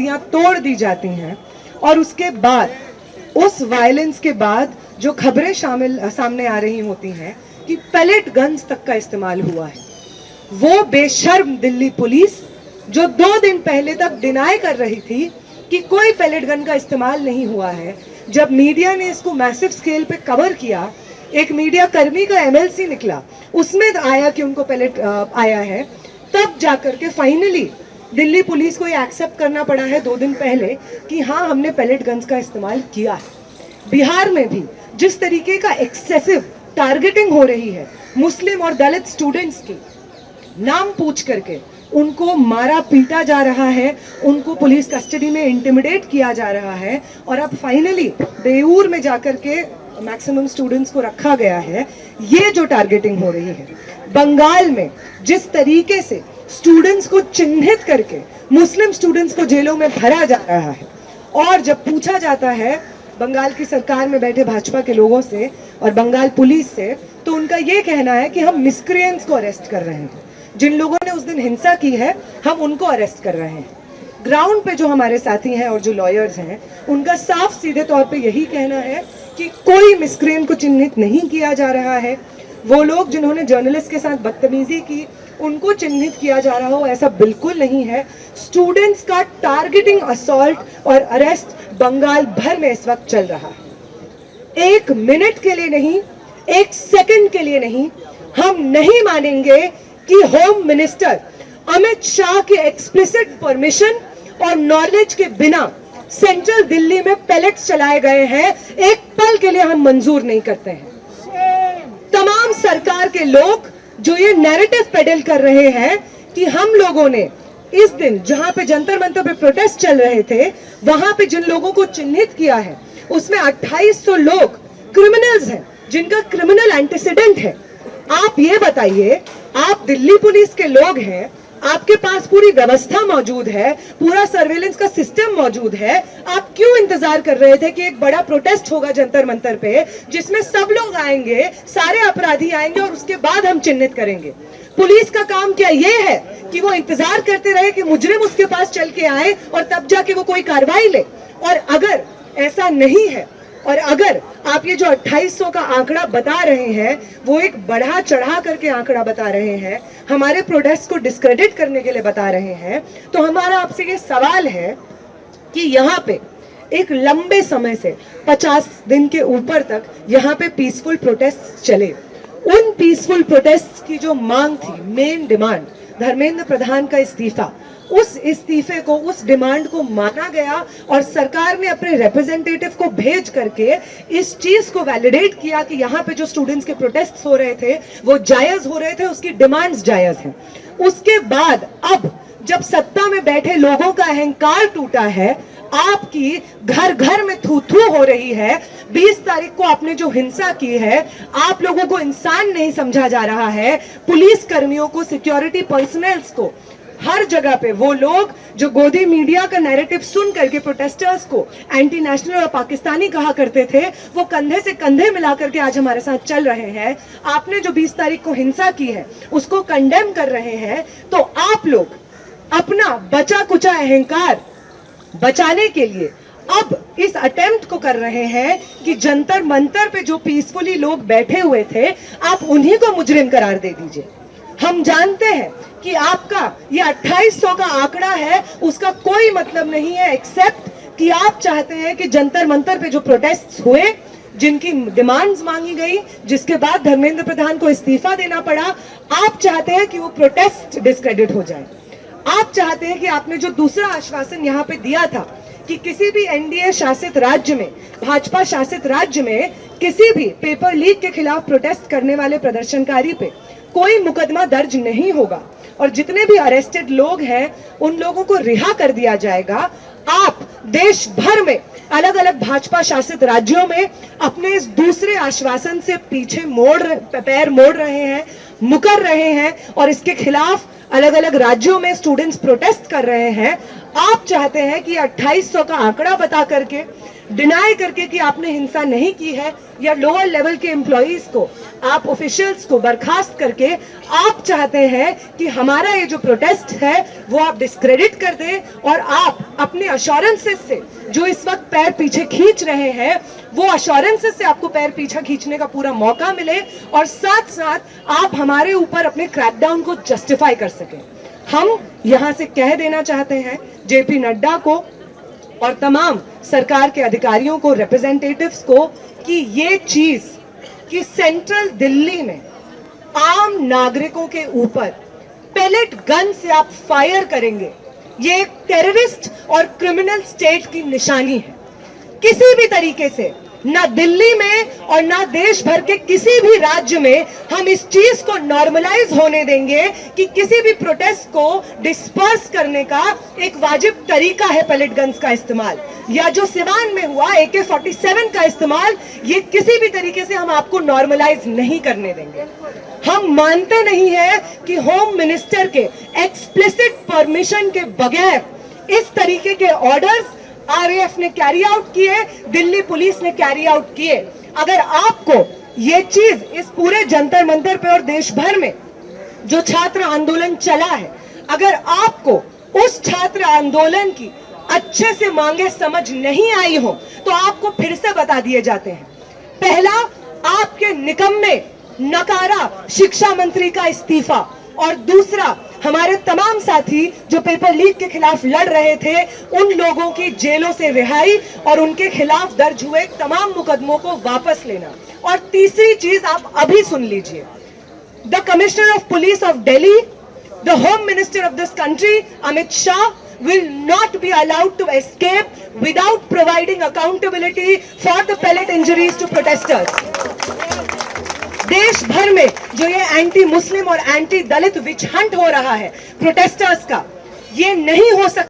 हड्डियां तोड़ दी जाती हैं, और उसके बाद उस वायलेंस के बाद जो खबरें सामने आ रही होती हैं कि पैलेट गन्स तक का इस्तेमाल हुआ है। वो बेशर्म दिल्ली पुलिस जो 2 दिन पहले तक डिनाई कर रही थी कि कोई पैलेट गन का इस्तेमाल नहीं हुआ है, जब मीडिया ने इसको मैसिव स्केल पे कवर किया, एक मीडिया कर्मी का MLC निकला, उसमें आया कि उनको पैलेट आया है, तब जाकर के फाइनली दिल्ली पुलिस को ये एक्सेप्ट करना पड़ा है 2 दिन पहले कि हाँ, हमने पैलेट गन्स का इस्तेमाल किया है। बिहार में भी जिस तरीके का एक्सेसिव टारगेटिंग हो रही है मुस्लिम और दलित स्टूडेंट्स की, नाम पूछ करके उनको मारा पीटा जा रहा है, उनको पुलिस कस्टडी में इंटिमिडेट किया जा रहा है, और अब फाइनली बेऊर में जाकर के मैक्सिमम स्टूडेंट्स को रखा गया है। ये जो टारगेटिंग हो रही है बंगाल में, जिस तरीके से स्टूडेंट्स को चिन्हित करके मुस्लिम स्टूडेंट्स को जेलों में भरा जा रहा है, और जब पूछा जाता है बंगाल की सरकार में बैठे भाजपा के लोगों से और बंगाल पुलिस से, तो उनका ये कहना है कि हम मिसक्रिएंट्स को अरेस्ट कर रहे हैं, जिन लोगों ने उस दिन हिंसा की है हम उनको अरेस्ट कर रहे हैं। ग्राउंड पे जो हमारे साथी हैं और जो लॉयर्स हैं, उनका साफ सीधे तौर पे यही कहना है कि कोई मिसक्रिएंट को चिन्हित नहीं किया जा रहा है। वो लोग जिन्होंने जर्नलिस्ट के साथ बदतमीजी की उनको चिन्हित किया जा रहा हो, ऐसा बिल्कुल नहीं है। स्टूडेंट्स का टारगेटिंग असॉल्ट और अरेस्ट बंगाल भर में इस वक्त चल रहा है। 1 मिनट के लिए नहीं, 1 सेकंड के लिए नहीं, हम नहीं मानेंगे कि होम मिनिस्टर अमित शाह के एक्सप्लिसिट परमिशन और नॉलेज के बिना सेंट्रल दिल्ली में पैलेट्स चलाए गए हैं, एक पल के लिए हम मंजूर नहीं करते हैं। तमाम सरकार के लोग जो ये नैरेटिव पेडल कर रहे हैं कि हम लोगों ने इस दिन जहां पे जंतर मंतर पे प्रोटेस्ट चल रहे थे, वहां पे जिन लोगों को चिन्हित किया है उसमें 2800 लोग क्रिमिनल्स हैं, जिनका क्रिमिनल एंटीसीडेंट है। आप ये बताइए, आप दिल्ली पुलिस के लोग हैं, आपके पास पूरी व्यवस्था मौजूद है, पूरा सर्वेलेंस का सिस्टम मौजूद है, आप क्यों इंतजार कर रहे थे कि एक बड़ा प्रोटेस्ट होगा जंतर मंतर पे जिसमें सब लोग आएंगे, सारे अपराधी आएंगे और उसके बाद हम चिन्हित करेंगे? पुलिस का काम क्या ये है कि वो इंतजार करते रहे कि मुजरिम उसके पास चल के आए और तब जाके वो कोई कार्रवाई ले? और अगर ऐसा नहीं है, और अगर आप ये जो 2800 का आंकड़ा बता रहे हैं वो एक बढ़ा चढ़ा करके आंकड़ा बता रहे हैं, हमारे प्रोटेस्ट को डिस्क्रेडिट करने के लिए बता रहे हैं, तो हमारा आपसे ये सवाल है कि यहाँ पे एक लंबे समय से 50 दिन के ऊपर तक यहाँ पे पीसफुल प्रोटेस्ट चले। उन पीसफुल प्रोटेस्ट की जो मांग थी, मेन डिमांड, धर्मेंद्र प्रधान का इस्तीफा, उस इस्तीफे को, उस डिमांड को माना गया और सरकार ने अपने रिप्रेजेंटेटिव को भेज करके इस चीज को वैलिडेट किया कि यहाँ पे जो स्टूडेंट्स के प्रोटेस्ट हो रहे थे वो जायज हो रहे थे, उसकी डिमांड्स जायज हैं। उसके बाद अब जब सत्ता में बैठे लोगों का अहंकार टूटा है, आपकी घर घर में थू थू हो रही है, 20 तारीख को आपने जो हिंसा की है, आप लोगों को इंसान नहीं समझा जा रहा है, पुलिस कर्मियों को, सिक्योरिटी पर्सनल्स को, हर जगह पे वो लोग जो गोदी मीडिया का नैरेटिव सुन करके प्रोटेस्टर्स को एंटी नेशनल और पाकिस्तानी कहा करते थे, वो कंधे से कंधे मिला करके आज हमारे साथ चल रहे हैं। आपने जो 20 तारीख को हिंसा की है उसको कंडेम कर रहे हैं, तो आप लोग अपना बचा कुचा अहंकार बचाने के लिए अब इस अटेम्प्ट को कर रहे हैं कि जंतर मंतर पे जो पीसफुली लोग बैठे हुए थे, आप उन्हीं को मुजरिम करार दे दीजिए। हम जानते हैं कि आपका ये 2800 का आंकड़ा है, उसका कोई मतलब नहीं है एक्सेप्ट कि आप चाहते हैं कि जंतर मंतर पे जो प्रोटेस्ट हुए, जिनकी डिमांड्स मांगी गई, जिसके बाद धर्मेंद्र प्रधान को इस्तीफा देना पड़ा, आप चाहते हैं कि वो प्रोटेस्ट डिस्क्रेडिट हो जाए। आप चाहते हैं कि आपने जो दूसरा आश्वासन यहाँ पे दिया था कि किसी भी एनडीए शासित राज्य में, भाजपा शासित राज्य में किसी भी पेपर लीक के खिलाफ प्रोटेस्ट करने वाले प्रदर्शनकारी पे कोई मुकदमा दर्ज नहीं होगा और जितने भी अरेस्टेड लोग हैं उन लोगों को रिहा कर दिया जाएगा। आप देश भर में अलग अलग भाजपा शासित राज्यों में अपने इस दूसरे आश्वासन से पीछे पैर मोड़ रहे हैं, मुकर रहे हैं और इसके खिलाफ अलग अलग राज्यों में स्टूडेंट्स प्रोटेस्ट कर रहे हैं। आप चाहते हैं कि 2800 का आंकड़ा बता करके डिनाई करके कि आपने हिंसा नहीं की है, या लोअर लेवल के एम्प्लॉइज को, आप ऑफिशियल्स को बर्खास्त करके आप चाहते हैं कि हमारा ये जो प्रोटेस्ट है वो आप डिस्क्रेडिट कर दें और आप अपने अश्योरेंसेस से जो इस वक्त पैर पीछे खींच रहे हैं, वो अश्योरेंसेस से आपको पैर पीछे खींचने का पूरा मौका मिले और साथ साथ आप हमारे ऊपर अपने क्रैकडाउन को जस्टिफाई कर सकें। हम यहां से कह देना चाहते हैं जेपी नड्डा को और तमाम सरकार के अधिकारियों को, रिप्रेजेंटेटिव्स को, कि ये चीज कि सेंट्रल दिल्ली में आम नागरिकों के ऊपर पेलेट गन से आप फायर करेंगे, ये एक टेररिस्ट और क्रिमिनल स्टेट की निशानी है। किसी भी तरीके से ना दिल्ली में और ना देश भर के किसी भी राज्य में हम इस चीज को नॉर्मलाइज होने देंगे कि किसी भी प्रोटेस्ट को डिस्पर्स करने का एक वाजिब तरीका है पेलेट गन्स का इस्तेमाल, या जो सिवान में हुआ AK-47 का इस्तेमाल, ये किसी भी तरीके से हम आपको नॉर्मलाइज नहीं करने देंगे। हम मानते नहीं है कि होम मिनिस्टर के एक्सप्लिसिट परमिशन के बगैर इस तरीके के ऑर्डर्स RAF ने कैरी आउट किए, दिल्ली पुलिस ने कैरी आउट किए। अगर आपको ये चीज इस पूरे जंतर मंतर पे और देश भर में जो छात्र आंदोलन चला है, अगर आपको उस छात्र आंदोलन की अच्छे से मांगे समझ नहीं आई हो, तो आपको फिर से बता दिए जाते हैं। पहला, आपके निकम्मे नकारा शिक्षा मंत्री का इस्तीफा, और दूसरा, हमारे तमाम साथी जो पेपर लीक के खिलाफ लड़ रहे थे, उन लोगों की जेलों से रिहाई और उनके खिलाफ दर्ज हुए तमाम मुकदमों को वापस लेना। और तीसरी चीज आप अभी सुन लीजिए, the commissioner of police of Delhi, the home minister of this country Amit Shah will not be allowed to escape without providing accountability for the pellet injuries to protesters. देश भर में जो ये एंटी मुस्लिम और एंटी दलित विच हंट हो रहा है protesters का, ये नहीं हो सकता।